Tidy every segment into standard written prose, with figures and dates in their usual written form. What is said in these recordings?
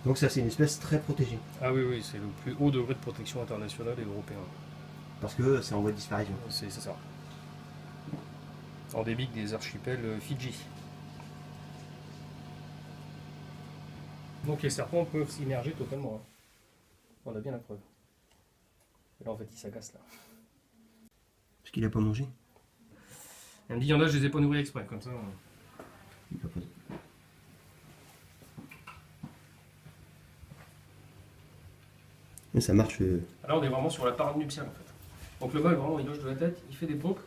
Donc ça, c'est une espèce très protégée. Ah oui, oui, c'est le plus haut degré de protection internationale et européen. Parce que c'est en voie de disparition. C'est ça. Endémique des archipels Fidji. Donc les serpents peuvent s'immerger totalement, hein. On a bien la preuve. Et là, en fait, il s'agace là. Parce qu'il a pas mangé. Elle me dit, il y en a, je les ai pas nourris exprès, comme ça. Il a pas- Mais ça marche. Alors, on est vraiment sur la parade nuptiale, en fait. Donc le mâle, vraiment, il hoche de la tête, il fait des pompes.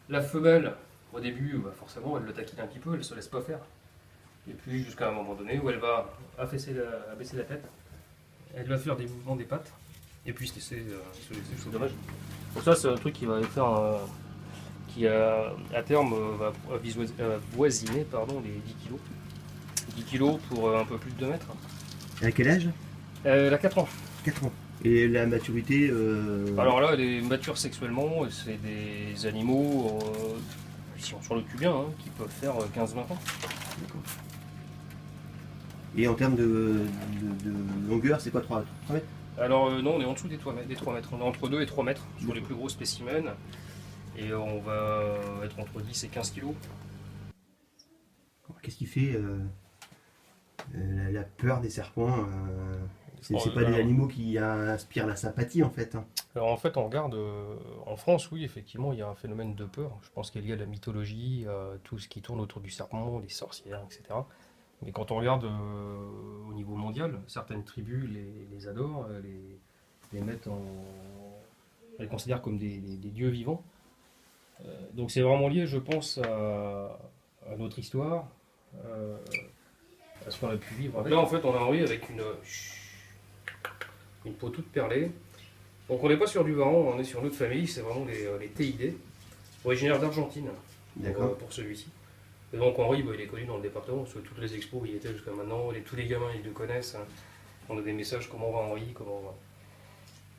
La femelle, au début, bah, forcément, elle le taquine un petit peu, elle se laisse pas faire. Et puis, jusqu'à un moment donné où elle va baisser la tête, elle va faire des mouvements des pattes, et puis se laisser, c'est dommage. Donc ça, c'est un truc qui va faire qui à terme va voisiner pardon, les 10 kilos. 10 kilos pour un peu plus de 2 mètres. À quel âge? Elle a 4 ans. 4 ans. Et la maturité Alors là, elle est mature sexuellement, et c'est des animaux, si on sur le tue bien, hein, qui peuvent faire 15-20 ans. D'accord. Et en termes de longueur, c'est quoi 3 mètres? Alors non, on est en dessous des 3 mètres. On est entre 2 et 3 mètres sur les plus gros spécimens. Et on va être entre 10 et 15 kilos. Qu'est-ce qui fait la peur des serpents c'est pas des animaux qui inspirent la sympathie en fait. Hein. Alors en fait, on regarde en France, oui, effectivement, il y a un phénomène de peur. Je pense qu'il y a lié à la mythologie, à tout ce qui tourne autour du serpent, les sorcières, etc. Mais quand on regarde au niveau mondial, certaines tribus les adorent, les mettent en. Elles les considèrent comme des dieux vivants. Donc c'est vraiment lié, je pense, à notre histoire, à ce qu'on a pu vivre. Là, en fait, on a un riz avec une peau toute perlée. Donc on n'est pas sur du varan, on est sur notre famille, c'est vraiment les TID, originaires d'Argentine, pour celui-ci. Et donc Henri, il est connu dans le département, sur toutes les expos où il était jusqu'à maintenant, tous les gamins ils le connaissent, hein. On a des messages, comment va Henri, comment va.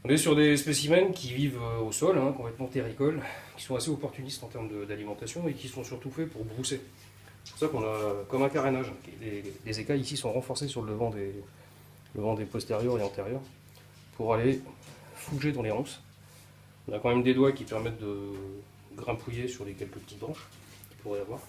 On est sur des spécimens qui vivent au sol, hein, complètement terricoles, qui sont assez opportunistes en termes d'alimentation et qui sont surtout faits pour brousser. C'est pour ça qu'on a comme un carénage. Les écailles ici sont renforcées sur le devant des postérieurs et antérieurs pour aller fouger dans les ronces. On a quand même des doigts qui permettent de grimpouiller sur les quelques petites branches qu'il pourrait y avoir.